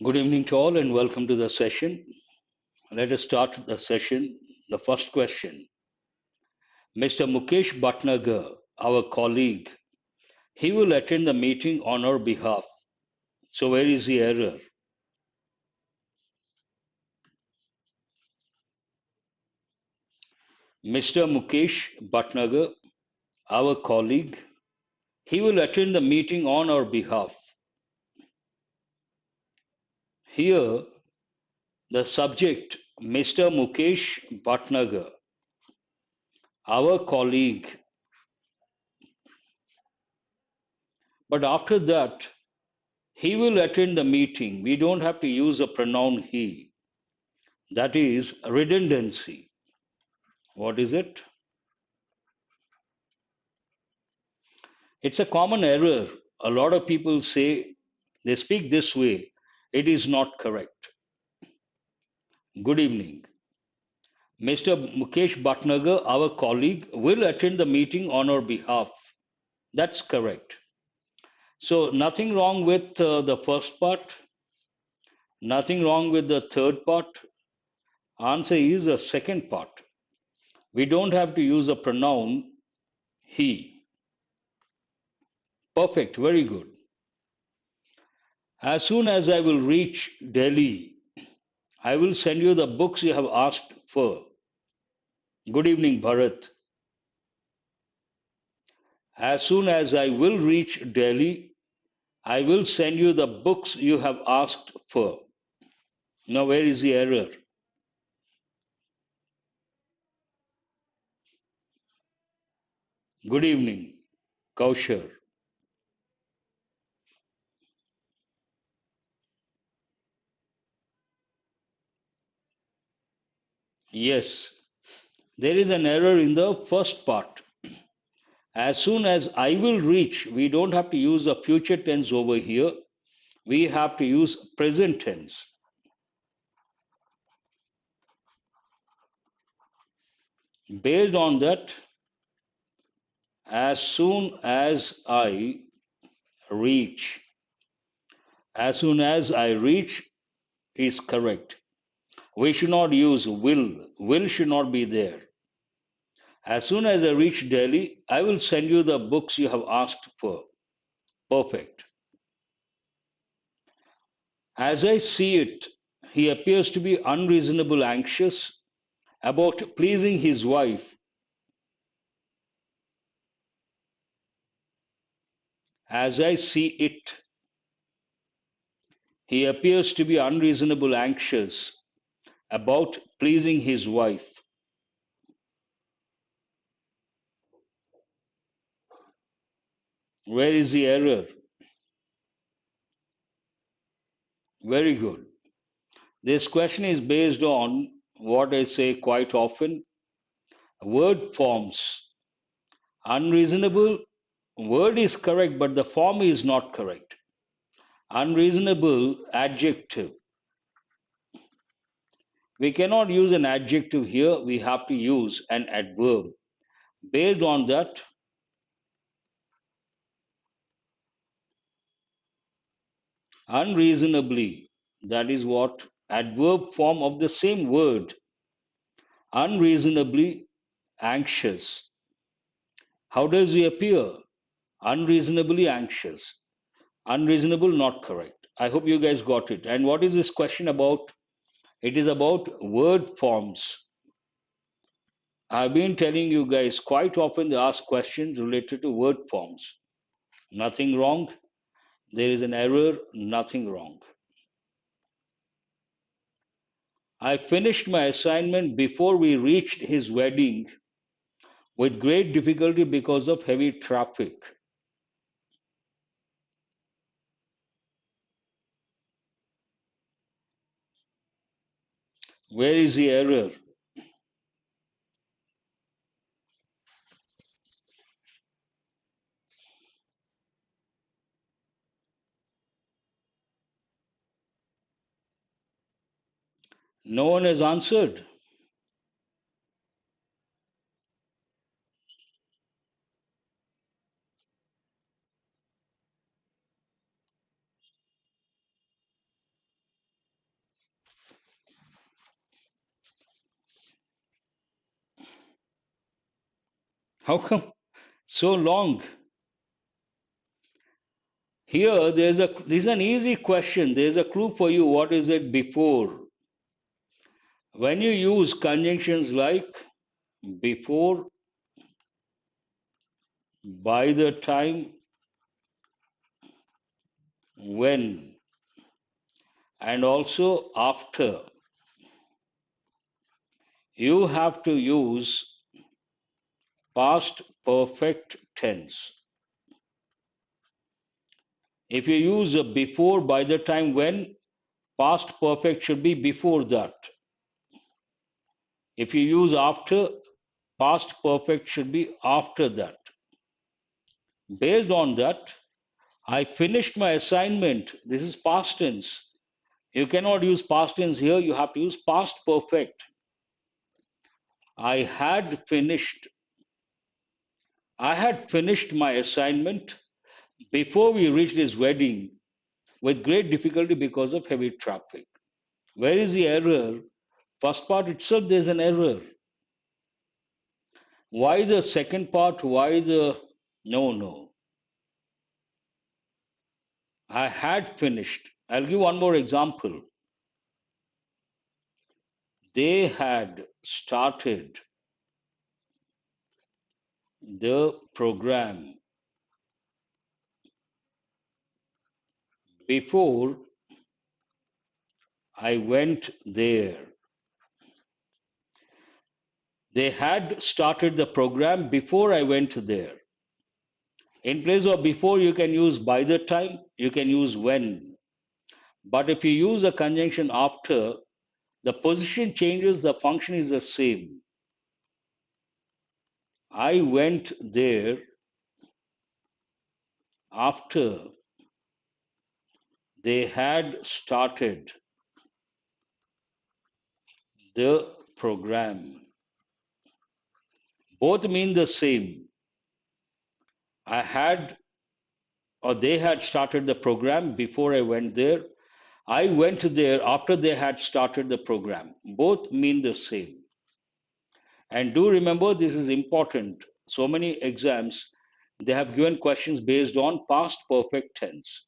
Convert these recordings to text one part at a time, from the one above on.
Good evening to all and welcome to the session. Let us start the session. The first question. Mr. Mukesh Bhatnagar, our colleague, he will attend the meeting on our behalf. So where is the error? Mr. Mukesh Bhatnagar, our colleague, he will attend the meeting on our behalf. Here, the subject, Mr. Mukesh Bhatnagar, our colleague. But after that, he will attend the meeting. We don't have to use a pronoun he. That is redundancy. What is it? It's a common error. A lot of people say they speak this way. It is not correct. Good evening. Mr. Mukesh Bhatnagar, our colleague, will attend the meeting on our behalf. That's correct. So, nothing wrong with the first part, nothing wrong with the third part. Answer is the second part. We don't have to use a pronoun he. Perfect, very good. As soon as I will reach Delhi, I will send you the books you have asked for. Good evening, Bharat. As soon as I will reach Delhi, I will send you the books you have asked for. Now, where is the error? Good evening, Kaushar. Yes, there is an error in the first part. As soon as I will reach, we don't have to use the future tense over here. We have to use present tense. Based on that, as soon as I reach, as soon as I reach is correct. We should not use will. Will should not be there. As soon as I reach Delhi, I will send you the books you have asked for. Perfect. As I see it, he appears to be unreasonable anxious about pleasing his wife. As I see it, he appears to be unreasonable anxious about pleasing his wife. Where is the error? Very good. This question is based on what I say quite often word forms. Unreasonable word is correct, but the form is not correct. Unreasonable adjective. We cannot use an adjective here, we have to use an adverb. Based on that, unreasonably, that is what adverb form of the same word. Unreasonably anxious. How does he appear? Unreasonably anxious. Unreasonable, not correct. I hope you guys got it. And what is this question about? It is about word forms. I've been telling you guys quite often they ask questions related to word forms. Nothing wrong. There is an error. Nothing wrong. I finished my assignment before we reached his wedding with great difficulty because of heavy traffic. Where is the error? No one has answered. How come so long? Here, this is an easy question. There's a clue for you. What is it before? When you use conjunctions like before, by the time, when, and also after, you have to use past perfect tense. If you use a before, by the time, when, past perfect should be before that. If you use after, past perfect should be after that. Based on that, I finished my assignment. This is past tense. You cannot use past tense here, you have to use past perfect. I had finished. I had finished my assignment before we reached his wedding with great difficulty because of heavy traffic. Where is the error? First part itself, there's an error. Why the second part? Why the. No, no. I had finished. I'll give one more example. They had started the program before I went there. They had started the program before I went there. In place of before, you can use by the time, you can use when. But if you use a conjunction after, the position changes, the function is the same. I went there after they had started the program. Both mean the same. I had or they had started the program before I went there. I went there after they had started the program. Both mean the same. And do remember, this is important. So many exams, they have given questions based on past perfect tense.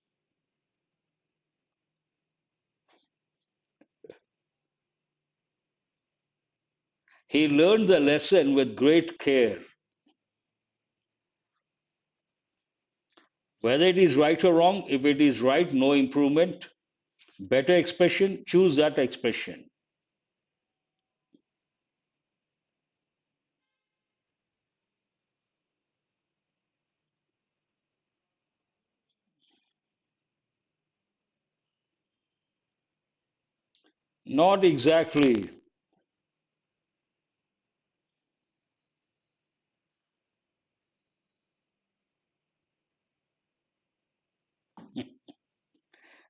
He learned the lesson with great care. Whether it is right or wrong, if it is right, no improvement. Better expression, choose that expression. Not exactly.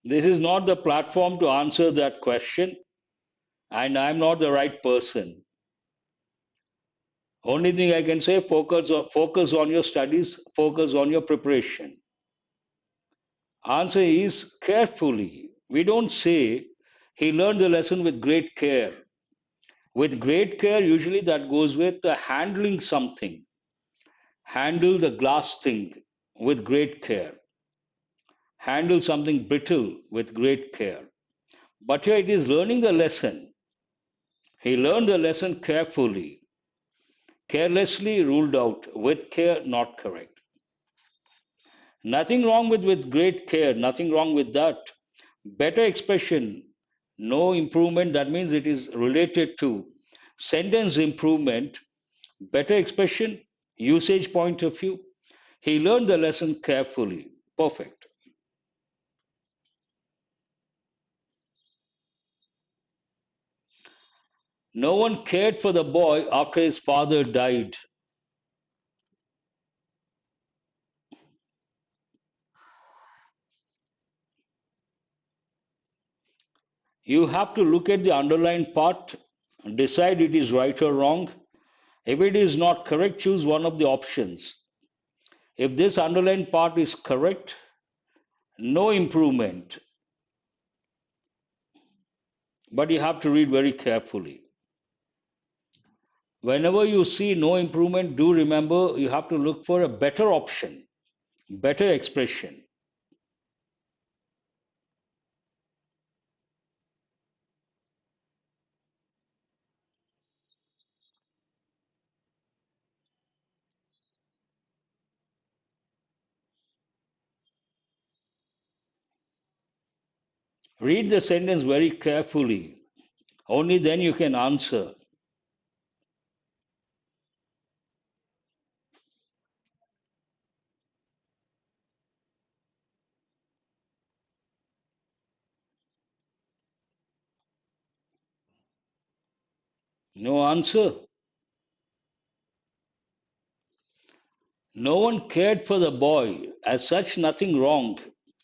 This is not the platform to answer that question, and I'm not the right person. Only thing I can say, focus on your studies, focus on your preparation. Answer is carefully. We don't say he learned the lesson with great care. With great care, usually that goes with handling something. Handle the glass thing with great care. Handle something brittle with great care. But here it is learning the lesson. He learned the lesson carefully. Carelessly ruled out. With care, not correct. Nothing wrong with great care. Nothing wrong with that. Better expression, no improvement. That means it is related to sentence improvement. Better expression, usage point of view. He learned the lesson carefully. Perfect. No one cared for the boy after his father died. You have to look at the underlined part, decide it is right or wrong. If it is not correct, choose one of the options. If this underlined part is correct, no improvement. But you have to read very carefully. Whenever you see no improvement, do remember you have to look for a better option, better expression. Read the sentence very carefully. Only then you can answer. No answer. No one cared for the boy. As such, nothing wrong.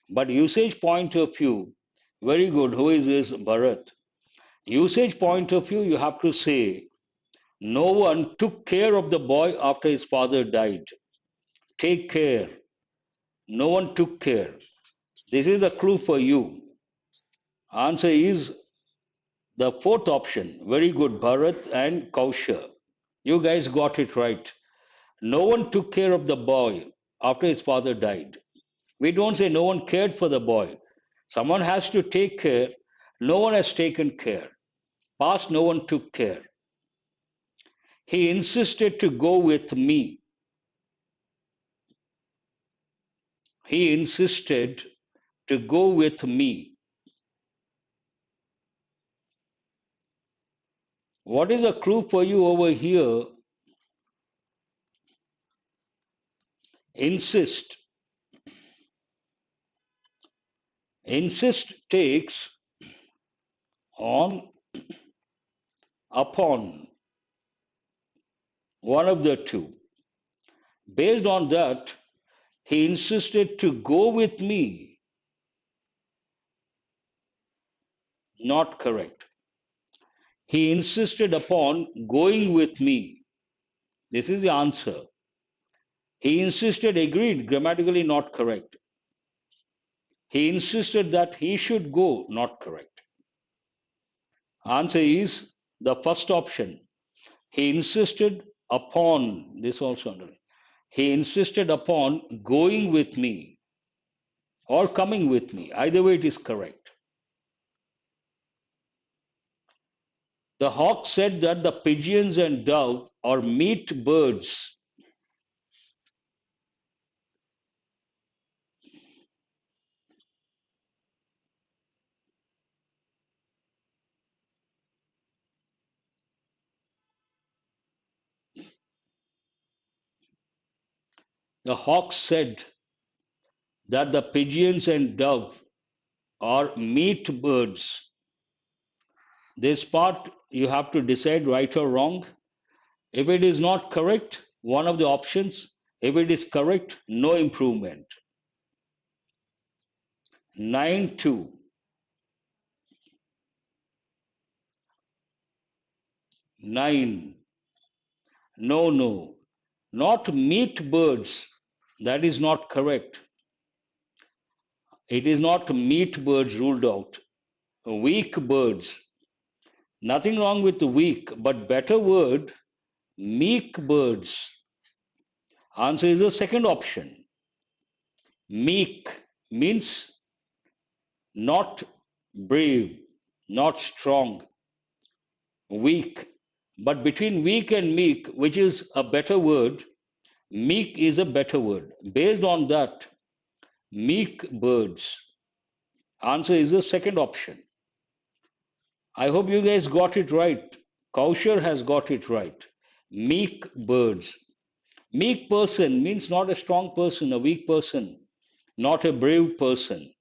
But usage point of view, very good. Who is this? Bharat. Usage point of view, you have to say, no one took care of the boy after his father died. Take care. No one took care. This is a clue for you. Answer is the fourth option. Very good, Bharat and Kaushal. You guys got it right. No one took care of the boy after his father died. We don't say no one cared for the boy. Someone has to take care. No one has taken care. Past, no one took care. He insisted to go with me. He insisted to go with me. What is a clue for you over here? Insist. Insist takes on, upon, one of the two. Based on that, he insisted to go with me. Not correct. He insisted upon going with me. This is the answer. He insisted, agreed, grammatically not correct. He insisted that he should go, not correct. Answer is the first option. He insisted upon, this also underlined. He insisted upon going with me or coming with me. Either way, it is correct. The hawk said that the pigeons and dove are meat birds. The hawk said that the pigeons and dove are meat birds. This part you have to decide right or wrong. If it is not correct, one of the options. If it is correct, no improvement. 9-2. 9. No, no. Not meat birds. That is not correct. It is not meat birds ruled out. Weak birds. Nothing wrong with the weak, but better word, meek birds. Answer is the second option. Meek means not brave, not strong, weak. But between weak and meek, which is a better word, meek is a better word. Based on that, meek birds. Answer is the second option. I hope you guys got it right. Kaushal has got it right. Meek birds. Meek person means not a strong person, a weak person, not a brave person.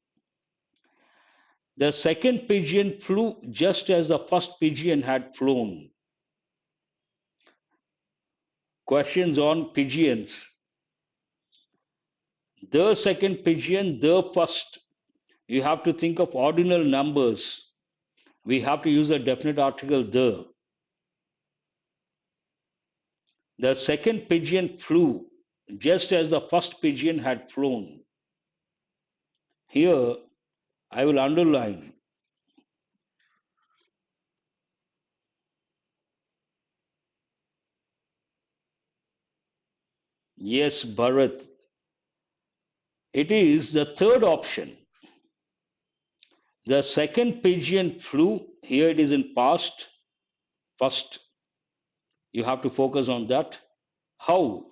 The second pigeon flew just as the first pigeon had flown. Questions on pigeons. The second pigeon, the first. You have to think of ordinal numbers. We have to use a definite article, the. The second pigeon flew just as the first pigeon had flown. Here, I will underline. Yes, Bharat. It is the third option. The second pigeon flew. Here it is in past. First, you have to focus on that. How?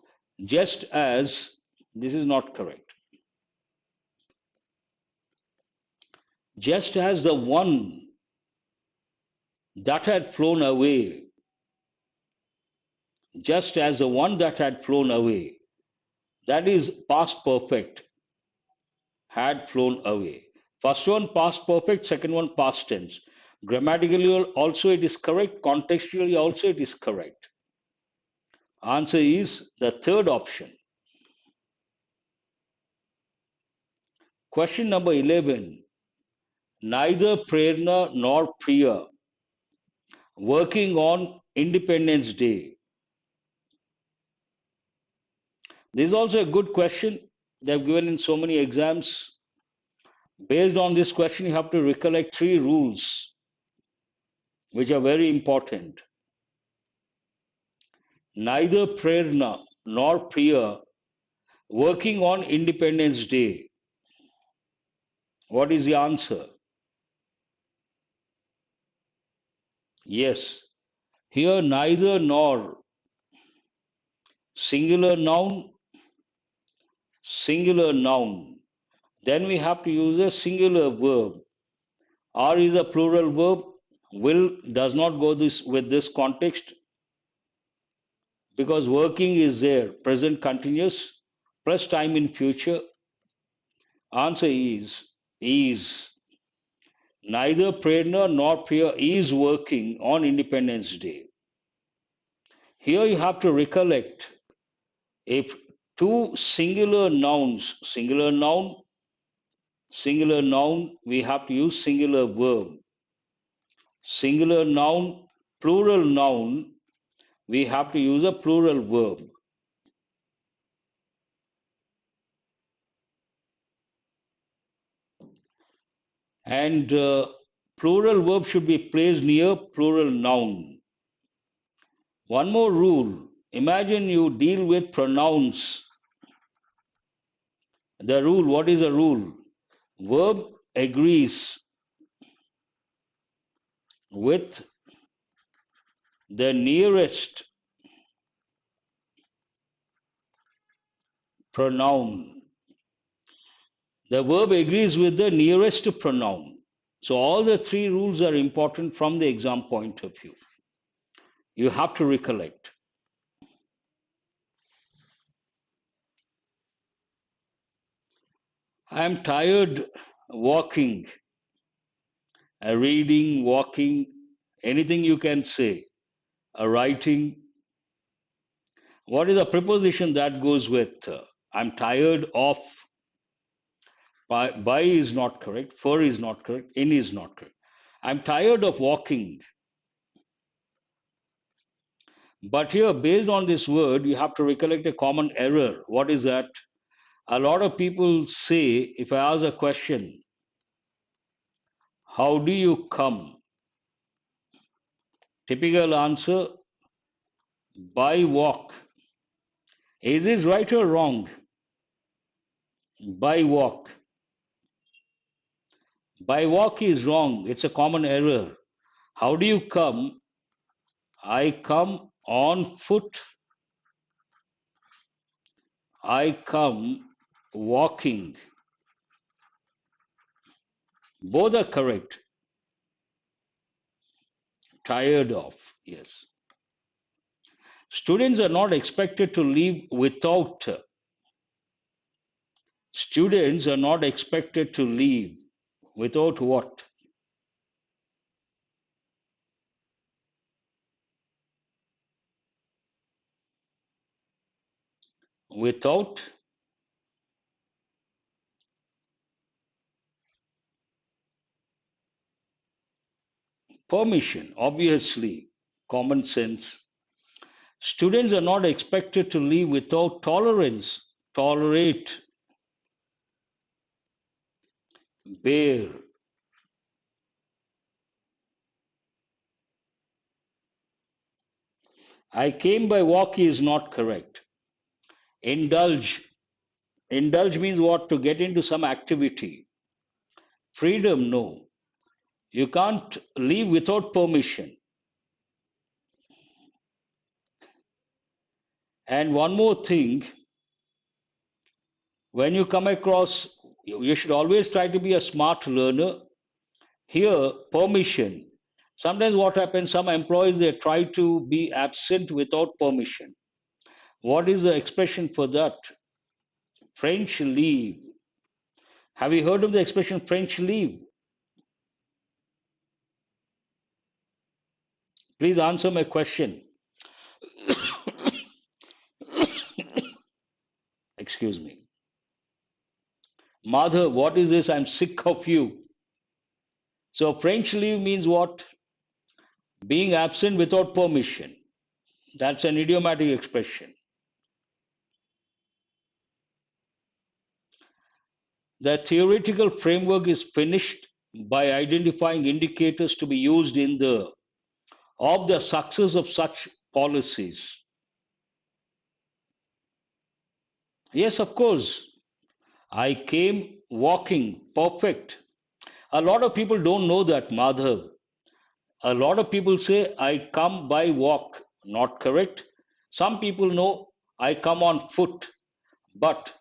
Just as, this is not correct. Just as the one that had flown away, just as the one that had flown away, that is past perfect, had flown away. First one past perfect, second one past tense. Grammatically also it is correct, contextually also it is correct. Answer is the third option. Question number 11. Neither Prerna nor Priya working on Independence Day. This is also a good question. They have given in so many exams. Based on this question, you have to recollect three rules which are very important. Neither Prerna nor Priya working on Independence Day. What is the answer? Yes. Here, neither nor, singular noun, singular noun. Then we have to use a singular verb. Are is a plural verb. Will does not go this with this context because working is there, present continuous plus time in future. Answer is neither Prerna nor Priya is working on Independence Day. Here you have to recollect if two singular noun, we have to use singular verb. Singular noun, plural noun, we have to use a plural verb. And plural verb should be placed near plural noun. One more rule. Imagine you deal with pronouns. The rule, what is the rule? Verb agrees with the nearest pronoun. The verb agrees with the nearest pronoun. So all the three rules are important from the exam point of view. You have to recollect. I am tired walking, reading, walking, anything you can say, writing. What is the preposition that goes with I'm tired of? By is not correct, for is not correct, in is not correct. I'm tired of walking. But here, based on this word, you have to recollect a common error. What is that? A lot of people say, if I ask a question, how do you come? Typical answer, by walk. Is this right or wrong? By walk. By walk is wrong. It's a common error. How do you come? I come on foot. I come walking. Both are correct. Tired of. Yes. Students are not expected to leave without. Students are not expected to leave without what? Without permission, obviously, common sense. Students are not expected to leave without tolerance, tolerate, bear. I came by walk is not correct. Indulge. Indulge means what? To get into some activity. Freedom, no. You can't leave without permission. And one more thing, when you come across, you should always try to be a smart learner. Here, permission. Sometimes what happens, some employees, they try to be absent without permission. What is the expression for that? French leave. Have you heard of the expression French leave? Please answer my question. Excuse me. Mother, what is this? I'm sick of you. So French leave means what? Being absent without permission. That's an idiomatic expression. The theoretical framework is finished by identifying indicators to be used in the of the success of such policies. Yes, of course. I came walking. Perfect. A lot of people don't know that, Madhav. A lot of people say, I come by walk. Not correct. Some people know I come on foot, but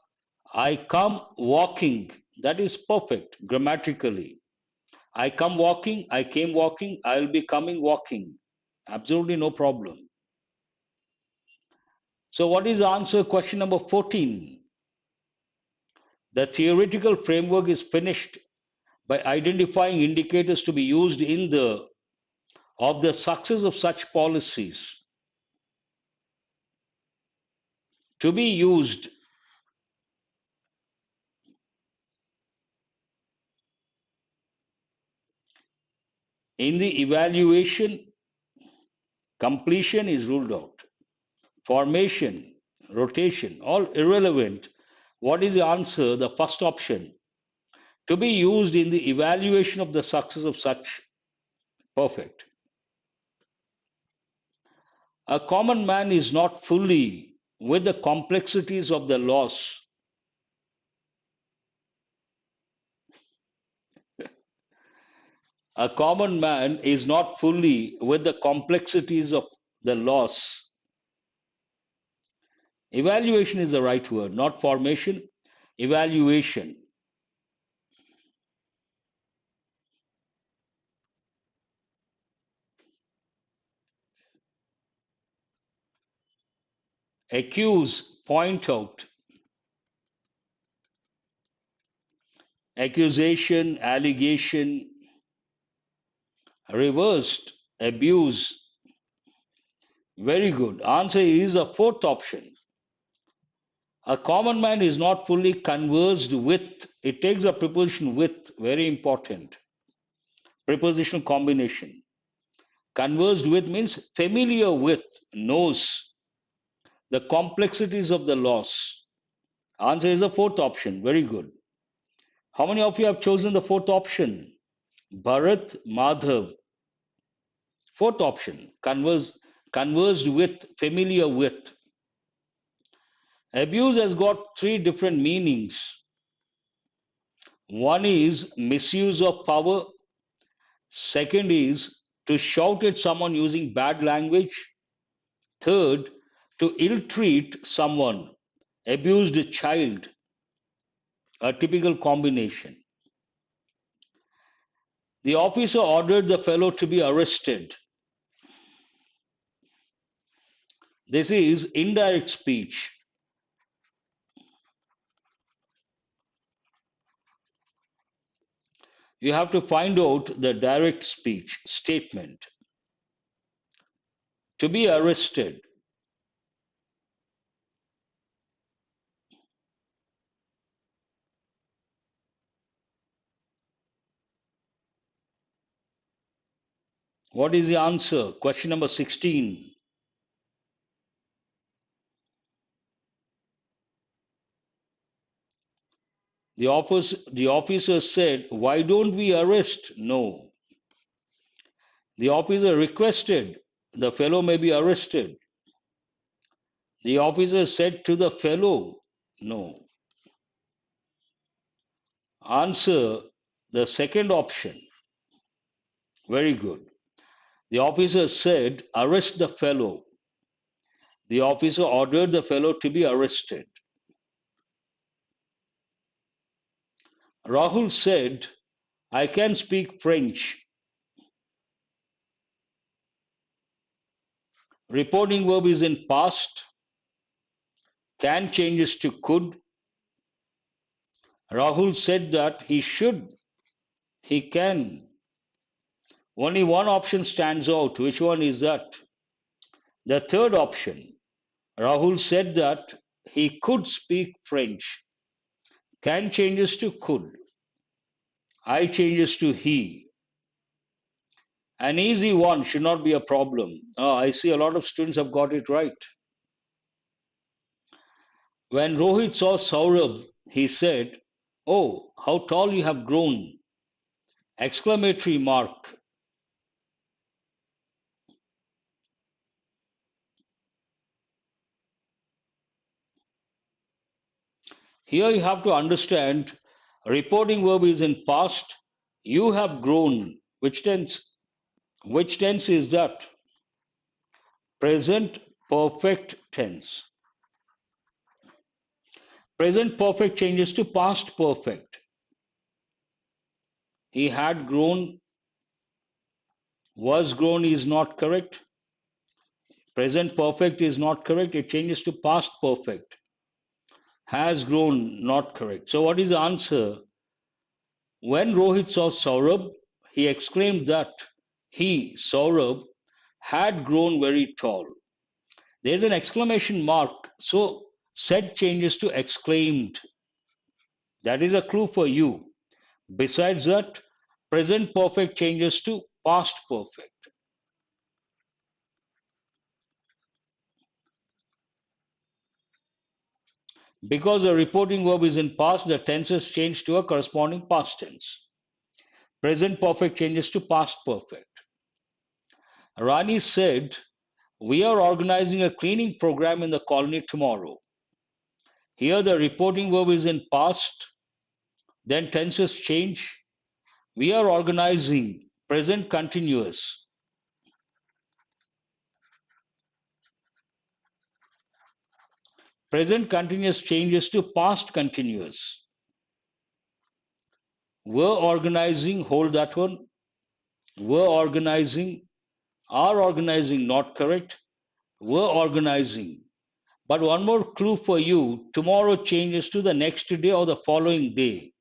I come walking. That is perfect grammatically. I come walking, I came walking, I'll be coming walking. Absolutely no problem. So, what is the answer? Question number 14. The theoretical framework is finished by identifying indicators to be used in the of the success of such policies. To be used in the evaluation, completion is ruled out. Formation, rotation, all irrelevant. What is the answer? The first option. To be used in the evaluation of the success of such. Perfect. A common man is not fully with the complexities of the laws. A common man is not fully with the complexities of the laws. Evaluation is the right word, not formation. Evaluation. Accuse, point out. Accusation, allegation, reversed, abuse. Very good. Answer is a fourth option. A common man is not fully conversed with. It takes a preposition with, very important. Prepositional combination. Conversed with means familiar with, knows the complexities of the laws. Answer is the fourth option. Very good. How many of you have chosen the fourth option? Bharat, Madhav. Fourth option. Conversed with, familiar with. Abuse has got three different meanings. One is misuse of power. Second is to shout at someone using bad language. Third, to ill treat someone, abused a child, a typical combination. The officer ordered the fellow to be arrested. This is indirect speech. You have to find out the direct speech statement. To be arrested. What is the answer? Question number 16. The officer said, why don't we arrest? No. The officer requested the fellow may be arrested. The officer said to the fellow, no. Answer the second option. Very good. The officer said, arrest the fellow. The officer ordered the fellow to be arrested. Rahul said, I can speak French. Reporting verb is in past. Can changes to could. Rahul said that he should. He can. Only one option stands out. Which one is that? The third option. Rahul said that he could speak French. Can changes to could. I changes to he. An easy one should not be a problem. I see a lot of students have got it right. When Rohit saw Saurabh, he said, oh, how tall you have grown! Exclamatory mark. Here you have to understand reporting verb is in past. You have grown. Which tense? Which tense is that? Present perfect tense. Present perfect changes to past perfect. He had grown, was grown is not correct. Present perfect is not correct. It changes to past perfect. Has grown, not correct. So what is the answer? When Rohit saw Saurabh, he exclaimed that he, Saurabh, had grown very tall. There's an exclamation mark. So said changes to exclaimed. That is a clue for you. Besides that, present perfect changes to past perfect. Because the reporting verb is in past, the tenses change to a corresponding past tense. Present perfect changes to past perfect. Rani said, we are organizing a cleaning program in the colony tomorrow. Here the reporting verb is in past, then tenses change. We are organizing, present continuous. Present continuous changes to past continuous. Were organizing, hold that one. Were organizing, are organizing, not correct. Were organizing. But one more clue for you, tomorrow changes to the next day or the following day.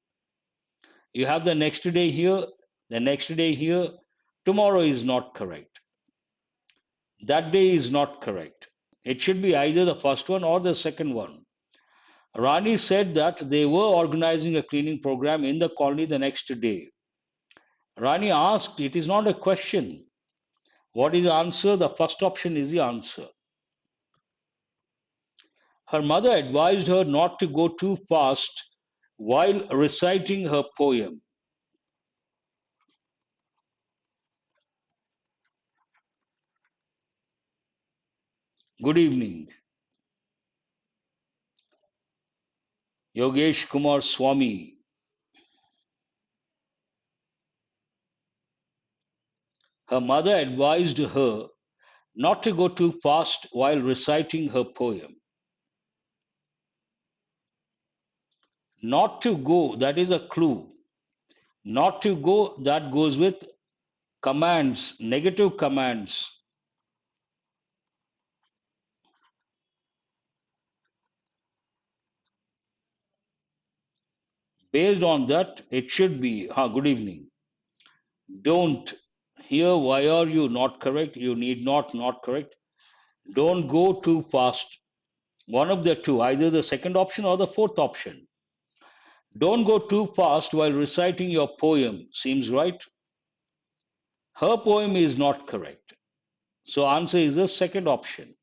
You have the next day here, the next day here. Tomorrow is not correct. That day is not correct. It should be either the first one or the second one. Rani said that they were organizing a cleaning program in the colony the next day. Rani asked, it is not a question. What is the answer? The first option is the answer. Her mother advised her not to go too fast while reciting her poem. Good evening. Yogesh Kumar Swami. Her mother advised her not to go too fast while reciting her poem. Not to go, that is a clue. Not to go, that goes with commands, negative commands. Based on that, it should be, good evening. Don't. Here, why are you not correct? You need not correct. Don't go too fast. One of the two, either the second option or the fourth option. Don't go too fast while reciting your poem. Seems right? Her poem is not correct. So answer is the second option.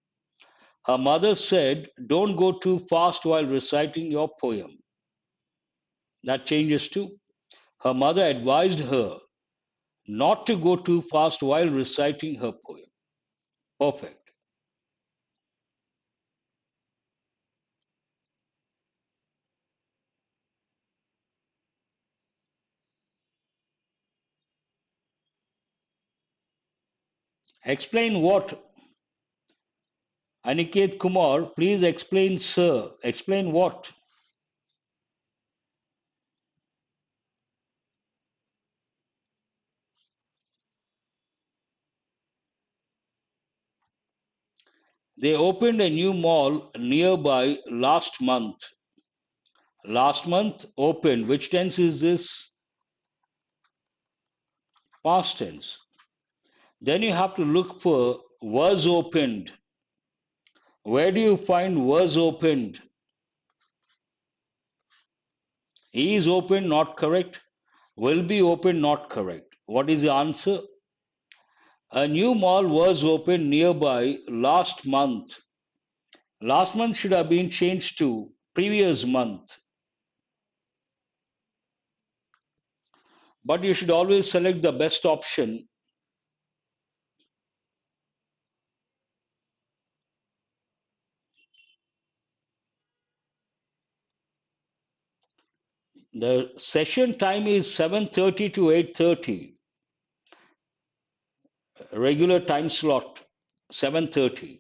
Her mother said, don't go too fast while reciting your poem. That changes to her mother advised her not to go too fast while reciting her poem. Perfect. Explain what? Aniket Kumar, please explain, sir. Explain what? They opened a new mall nearby last month. Last month opened. Which tense is this? Past tense. Then you have to look for was opened. Where do you find was opened? Is opened, not correct. Will be opened, not correct. What is the answer? A new mall was opened nearby last month. Last month should have been changed to previous month. But you should always select the best option. The session time is 7:30 to 8:30. Regular time slot 7:30.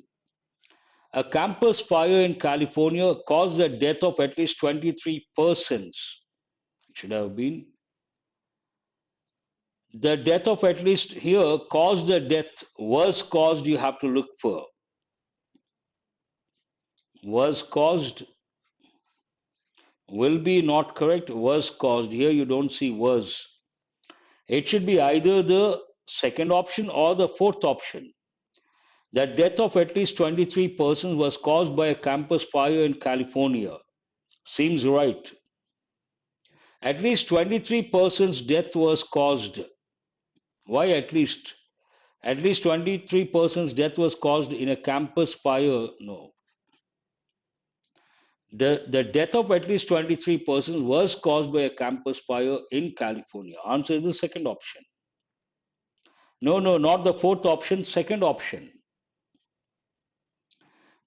A campus fire in California caused the death of at least 23 persons. It should have been the death of at least here caused the death was caused you have to look for was caused will be not correct was caused here you don't see was it should be either the second option or the fourth option. The death of at least 23 persons was caused by a campus fire in California. Seems right. At least 23 persons death was caused. Why at least? At least 23 persons death was caused in a campus fire. No. The death of at least 23 persons was caused by a campus fire in California. Answer is the second option. No, no, not the fourth option, second option.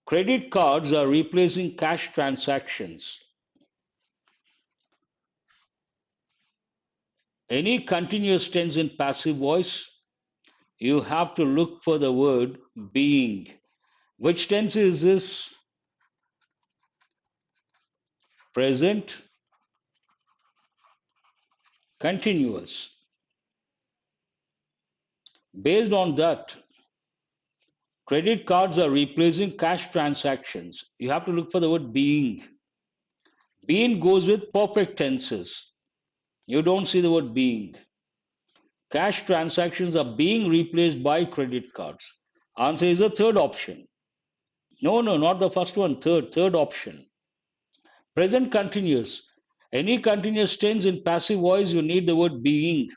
Credit cards are replacing cash transactions. Any continuous tense in passive voice, you have to look for the word being. Which tense is this? Present continuous. Based on that, credit cards are replacing cash transactions. You have to look for the word being. Being goes with perfect tenses. You don't see the word being. Cash transactions are being replaced by credit cards. Answer is the third option. No, no, not the first one. Third option. Present continuous. Any continuous tense in passive voice, you need the word being.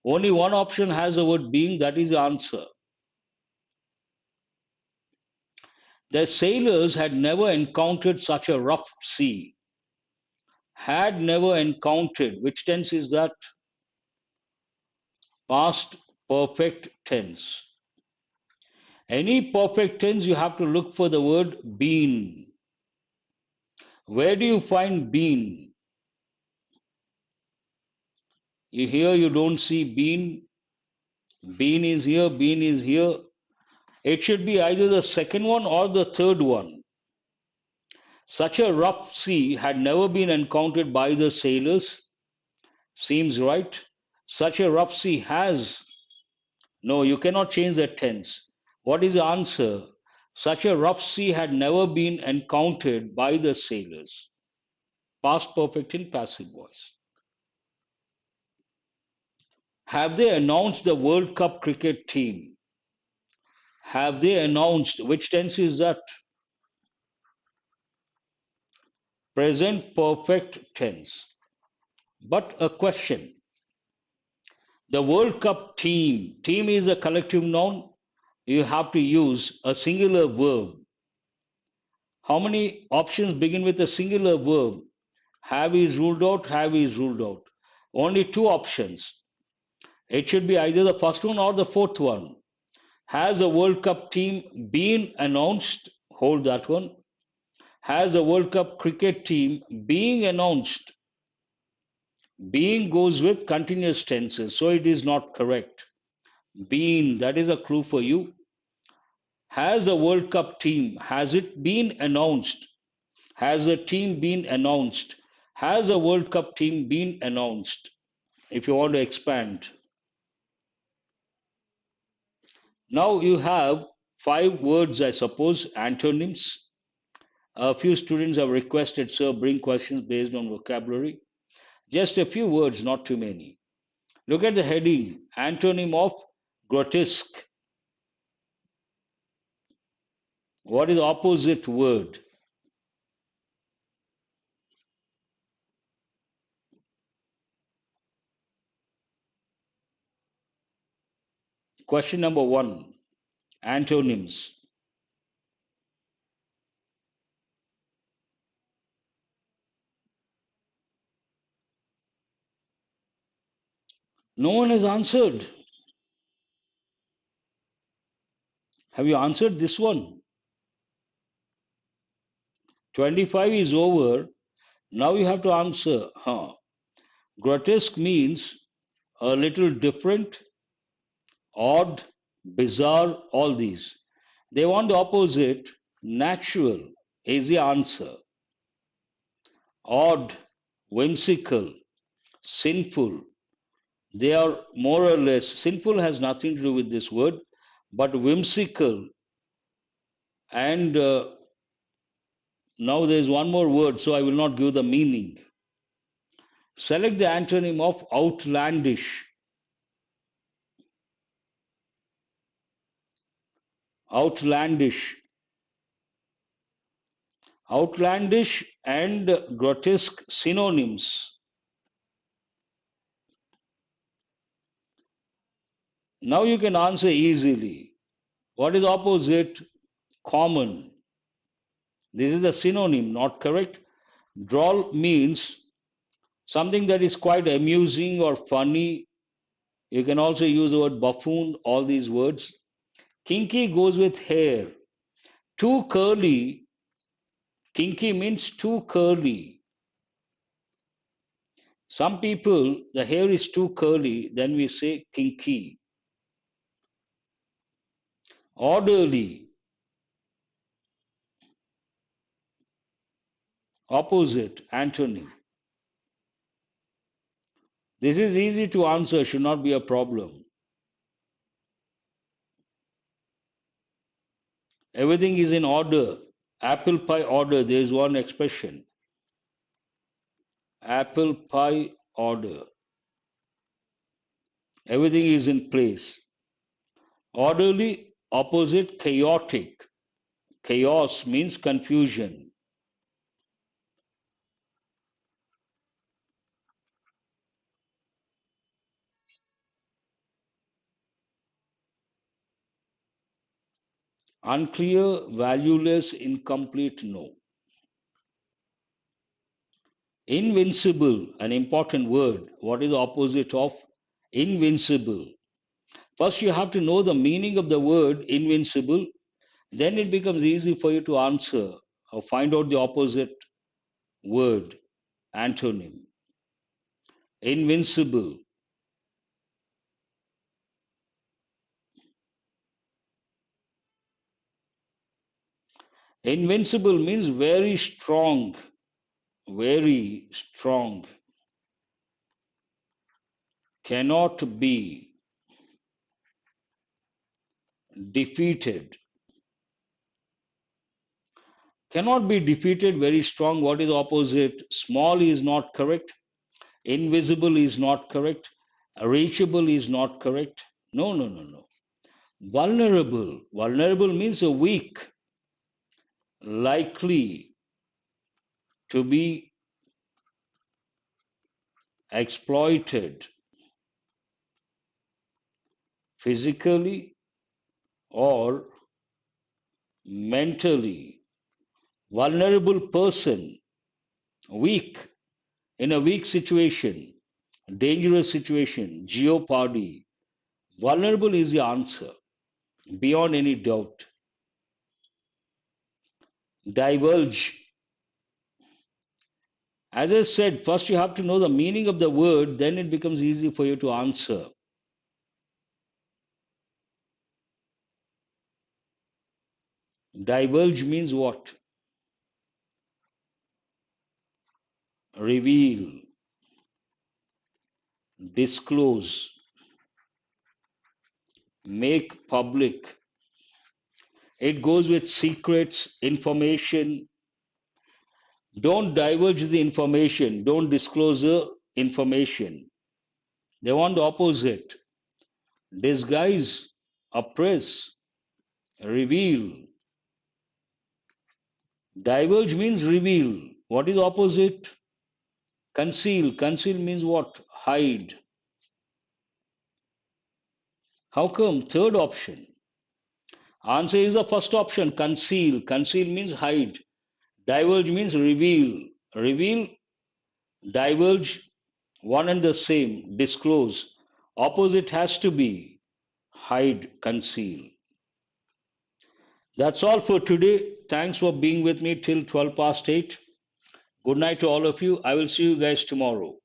Only one option has the word being, that is the answer. The sailors had never encountered such a rough sea. Had never encountered. Which tense is that? Past perfect tense. Any perfect tense, you have to look for the word been. Where do you find been? Here you don't see been. Been is here, been is here. It should be either the second one or the third one. Such a rough sea had never been encountered by the sailors. Seems right. Such a rough sea has. No, you cannot change that tense. What is the answer? Such a rough sea had never been encountered by the sailors. Past perfect in passive voice. Have they announced the World Cup cricket team? Have they announced? Which tense is that? Present perfect tense. But a question. The World Cup team. Team is a collective noun. You have to use a singular verb. How many options begin with a singular verb? Have is ruled out, have is ruled out. Only two options. It should be either the first one or the fourth one. Has the World Cup team been announced? Hold that one. Has the World Cup cricket team being announced? Being goes with continuous tenses, so it is not correct. Been, that is a clue for you. Has the World Cup team, has it been announced? Has the team been announced? Has the World Cup team been announced? If you want to expand. Now you have five words, I suppose, antonyms. A few students have requested, sir, bring questions based on vocabulary. Just a few words, not too many. Look at the heading, antonym of grotesque. What is the opposite word? Question number one, antonyms. No one has answered. Have you answered this one? 25 is over. Now you have to answer. Grotesque means a little different, odd, bizarre, all these. They want the opposite. Natural is the answer. Odd, whimsical, sinful. They are more or less, sinful has nothing to do with this word, but whimsical. And now there is one more word, so I will not give the meaning. Select the antonym of outlandish. Outlandish. Outlandish and grotesque synonyms. Now you can answer easily. What is opposite? Common. This is a synonym, not correct. Droll means something that is quite amusing or funny. You can also use the word buffoon, all these words. Kinky goes with hair. Too curly. Kinky means too curly. Some people, the hair is too curly, then we say kinky. Orderly, opposite, antonym. This is easy to answer, should not be a problem. Everything is in order. Apple pie order, there is one expression. Apple pie order. Everything is in place. Orderly, opposite, chaotic. Chaos means confusion. Unclear, valueless, incomplete, no. Invincible, an important word. What is the opposite of invincible? First, you have to know the meaning of the word invincible. Then it becomes easy for you to answer or find out the opposite word, antonym. Invincible. Invincible means very strong, very strong. Cannot be defeated. Cannot be defeated, very strong. What is opposite? Small is not correct. Invisible is not correct. Reachable is not correct. No, no, no, no. Vulnerable. Vulnerable means a weak, likely to be exploited physically or mentally. Vulnerable person, weak, in a weak situation, dangerous situation, jeopardy. Vulnerable is the answer, beyond any doubt. Divulge. As I said, first you have to know the meaning of the word, then it becomes easy for you to answer. Divulge means what? Reveal, disclose, make public. It goes with secrets, information. Don't divulge the information. Don't disclose the information. They want the opposite. Disguise, oppress, reveal. Divulge means reveal. What is opposite? Conceal. Conceal means what? Hide. How come? Third option. Answer is the first option. Conceal. Conceal means hide. Divulge means reveal. Reveal, divulge, one and the same. Disclose. Opposite has to be hide, conceal. That's all for today. Thanks for being with me till 12 past 8. Good night to all of you. I will see you guys tomorrow.